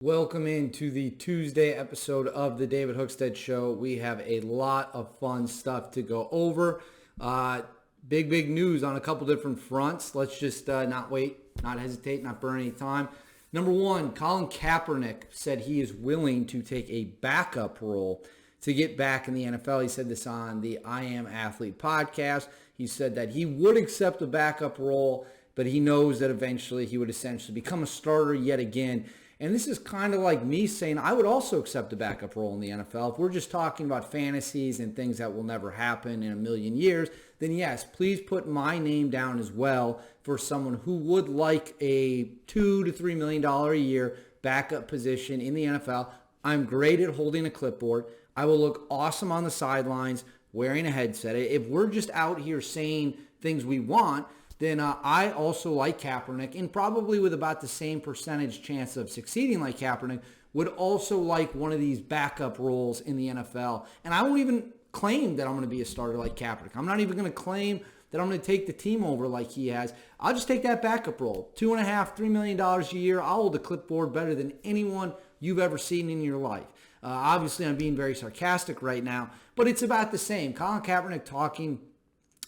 Welcome into the Tuesday episode of the David Hookstead Show. We have a lot of fun stuff to go over. Big news on a couple different fronts. Let's just not hesitate, not burn any time. Number one, Colin Kaepernick said he is willing to take a backup role to get back in the NFL. He said this on the I Am Athlete podcast. He said that he would accept a backup role, but he knows that eventually he would essentially become a starter yet again. And this is kind of like me saying I would also accept a backup role in the NFL. If we're just talking about fantasies and things that will never happen in a million years, then yes, please put my name down as well for someone who would like a $2 to $3 million a year backup position in the NFL. I'm great at holding a clipboard. I will look awesome on the sidelines wearing a headset. If we're just out here saying things we want, then I also like Kaepernick, and probably with about the same percentage chance of succeeding like Kaepernick, would also like one of these backup roles in the NFL. And I won't even claim that I'm going to be a starter like Kaepernick. I'm not even going to claim that I'm going to take the team over like he has. I'll just take that backup role. $2.5, $3 million a year. I'll hold a clipboard better than anyone you've ever seen in your life. Obviously, I'm being very sarcastic right now, but it's about the same. Colin Kaepernick talking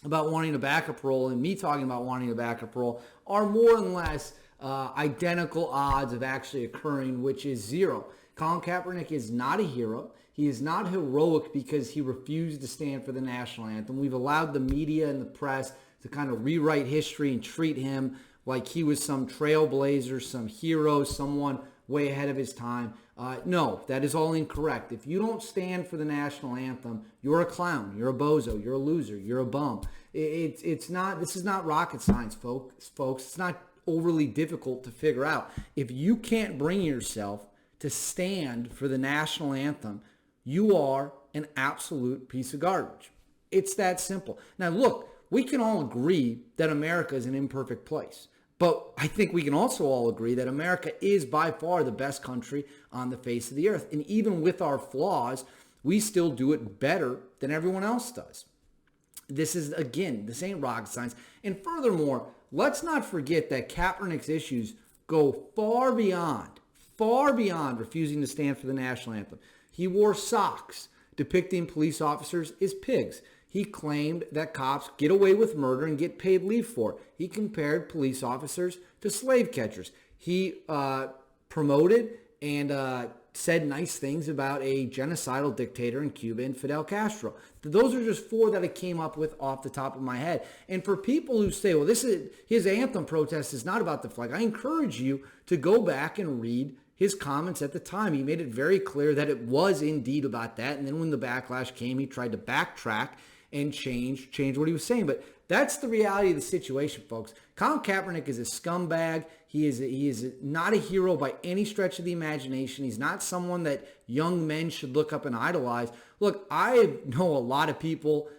about wanting a backup role and me talking about wanting a backup role are more or less identical odds of actually occurring, which is zero. Colin Kaepernick is not a hero. He is not heroic because he refused to stand for the national anthem. We've allowed the media and the press to kind of rewrite history and treat him like he was some trailblazer, some hero, someone way ahead of his time. No, that is all incorrect. If you don't stand for the national anthem, you're a clown, you're a bozo, you're a loser, you're a bum. It's not. This is not rocket science, folks. It's not overly difficult to figure out. If you can't bring yourself to stand for the national anthem, you are an absolute piece of garbage. It's that simple. Now, look, we can all agree that America is an imperfect place. But I think we can also all agree that America is by far the best country on the face of the earth. And even with our flaws, we still do it better than everyone else does. This is, again, this ain't rocket science. And furthermore, let's not forget that Kaepernick's issues go far beyond refusing to stand for the national anthem. He wore socks depicting police officers as pigs. He claimed that cops get away with murder and get paid leave for it. He compared police officers to slave catchers. He promoted and said nice things about a genocidal dictator in Cuba and Fidel Castro. Those are just four that I came up with off the top of my head. And for people who say, well, this is his anthem protest is not about the flag, I encourage you to go back and read his comments at the time. He made it very clear that it was indeed about that. And then when the backlash came, he tried to backtrack and change what he was saying. But that's the reality of the situation, folks. Colin Kaepernick is a scumbag. He is not a hero by any stretch of the imagination. He's not someone that young men should look up and idolize. Look, I know a lot of people,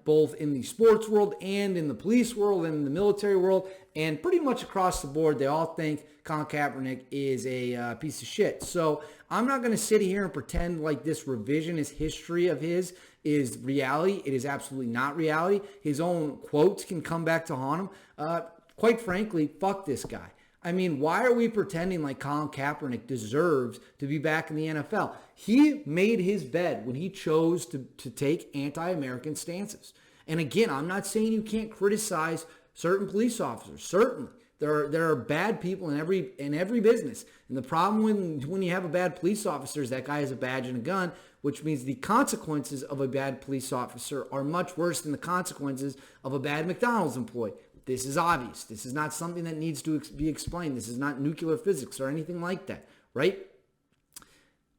both in the sports world and in the police world and in the military world, and pretty much across the board, they all think Colin Kaepernick is a piece of shit. So I'm not going to sit here and pretend like this revisionist history of his is reality. It is absolutely not reality. His own quotes can come back to haunt him. Quite frankly, fuck this guy. I mean, why are we pretending like Colin Kaepernick deserves to be back in the NFL? He made his bed when he chose to take anti-American stances. And again, I'm not saying you can't criticize certain police officers. Certainly. There are bad people in every business. And the problem when you have a bad police officer is that guy has a badge and a gun, which means the consequences of a bad police officer are much worse than the consequences of a bad McDonald's employee. This is obvious. This is not something that needs to be explained. This is not nuclear physics or anything like that, right?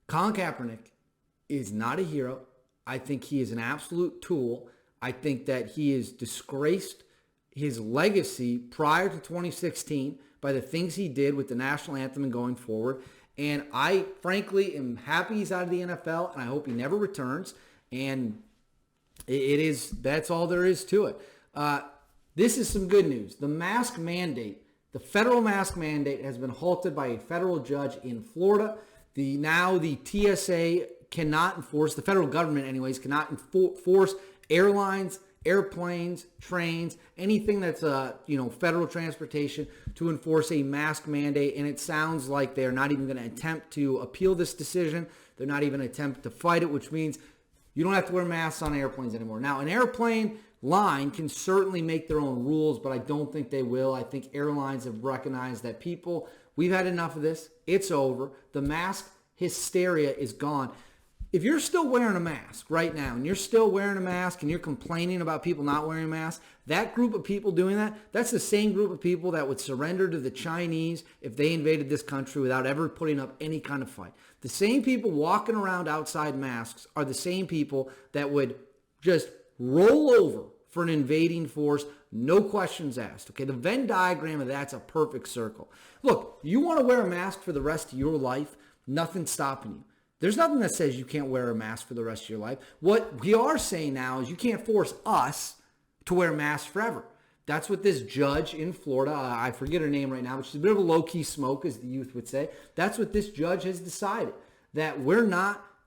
Colin Kaepernick is not a hero. I think he is an absolute tool. I think that he has disgraced his legacy prior to 2016 by the things he did with the national anthem and going forward. And I, frankly, am happy he's out of the NFL, and I hope he never returns. And that's all there is to it. This is some good news. The mask mandate, the federal mask mandate has been halted by a federal judge in Florida. Now the TSA cannot enforce, the federal government anyways, cannot enforce airlines airplanes, trains, anything that's federal transportation to enforce a mask mandate. And it sounds like they're not even going to attempt to appeal this decision. They're not even attempt to fight it, which means you don't have to wear masks on airplanes anymore. Now, an airplane line can certainly make their own rules, but I don't think they will. I think airlines have recognized that we've had enough of this. It's over. The mask hysteria is gone. If you're still wearing a mask right now and you're still wearing a mask and you're complaining about people not wearing masks, that group of people doing that, that's the same group of people that would surrender to the Chinese if they invaded this country without ever putting up any kind of fight. The same people walking around outside masks are the same people that would just roll over for an invading force, no questions asked. Okay, the Venn diagram of that's a perfect circle. Look, you want to wear a mask for the rest of your life, nothing's stopping you. There's nothing that says you can't wear a mask for the rest of your life. What we are saying now is you can't force us to wear masks forever. That's what this judge in Florida, I forget her name right now, but she's a bit of a low-key smoke, as the youth would say. That's what this judge has decided, that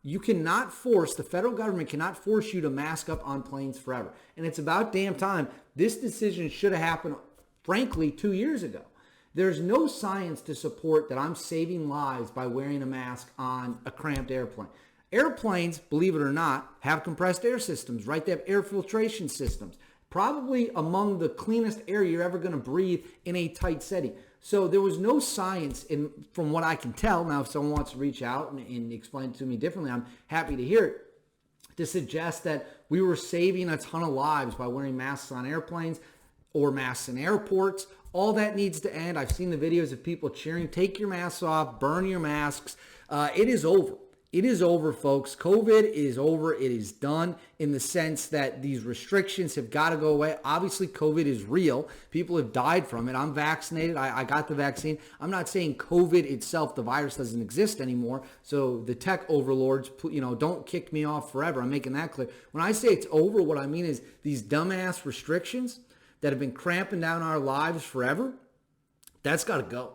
you cannot force, the federal government cannot force you to mask up on planes forever. And it's about damn time. This decision should have happened, frankly, 2 years ago. There's no science to support that I'm saving lives by wearing a mask on a cramped airplane. Airplanes, believe it or not, have compressed air systems, right? They have air filtration systems. Probably among the cleanest air you're ever going to breathe in a tight setting. So there was no science, from what I can tell. Now, if someone wants to reach out and explain it to me differently, I'm happy to hear it, to suggest that we were saving a ton of lives by wearing masks on airplanes or masks in airports. All that needs to end. I've seen the videos of people cheering, take your masks off, burn your masks. It is over. It is over, folks. COVID is over. It is done in the sense that these restrictions have got to go away. Obviously, COVID is real. People have died from it. I'm vaccinated. I got the vaccine. I'm not saying COVID itself, the virus, doesn't exist anymore. So the tech overlords, don't kick me off forever. I'm making that clear. When I say it's over, what I mean is these dumbass restrictions that have been cramping down our lives forever, that's got to go.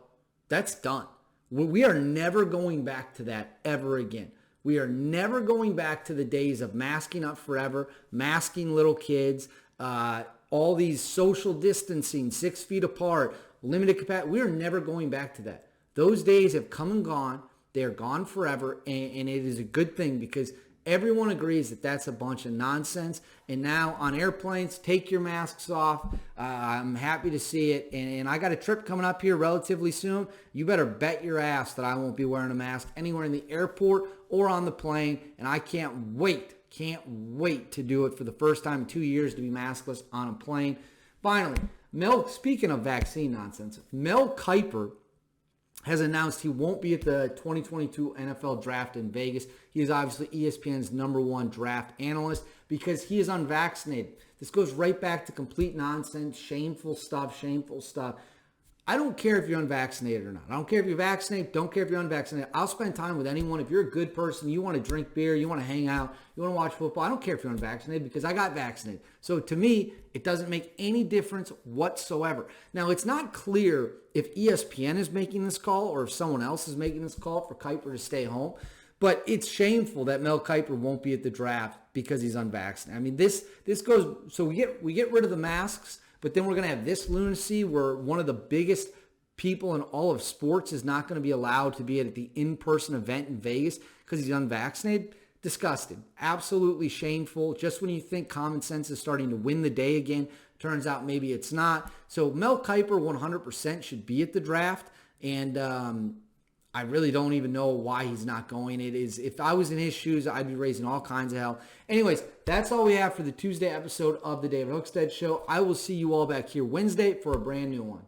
That's done. We are never going back to that ever again. We are never going back to the days of masking up forever, masking little kids, all these social distancing, 6 feet apart, limited capacity. We are never going back to that. Those days have come and gone. They are gone forever, and it is a good thing because everyone agrees that that's a bunch of nonsense. And now on airplanes, take your masks off. I'm happy to see it. And I got a trip coming up here relatively soon. You better bet your ass that I won't be wearing a mask anywhere in the airport or on the plane. And I can't wait to do it for the first time in 2 years, to be maskless on a plane. Finally, speaking of vaccine nonsense, Mel Kiper has announced he won't be at the 2022 NFL draft in Vegas. He is obviously ESPN's #1 draft analyst because he is unvaccinated. This goes right back to complete nonsense, shameful stuff. I don't care if you're unvaccinated or not. I don't care if you're vaccinated. Don't care if you're unvaccinated. I'll spend time with anyone. If you're a good person, you want to drink beer, you want to hang out, you want to watch football, I don't care if you're unvaccinated because I got vaccinated. So to me, it doesn't make any difference whatsoever. Now, it's not clear if ESPN is making this call or if someone else is making this call for Kiper to stay home. But it's shameful that Mel Kiper won't be at the draft because he's unvaccinated. I mean, this goes, so we get rid of the masks, but then we're going to have this lunacy where one of the biggest people in all of sports is not going to be allowed to be at the in-person event in Vegas because he's unvaccinated. Disgusting. Absolutely shameful. Just when you think common sense is starting to win the day again, turns out maybe it's not. So Mel Kiper 100% should be at the draft. And I really don't even know why he's not going. If I was in his shoes, I'd be raising all kinds of hell. Anyways, that's all we have for the Tuesday episode of the David Hookstead Show. I will see you all back here Wednesday for a brand new one.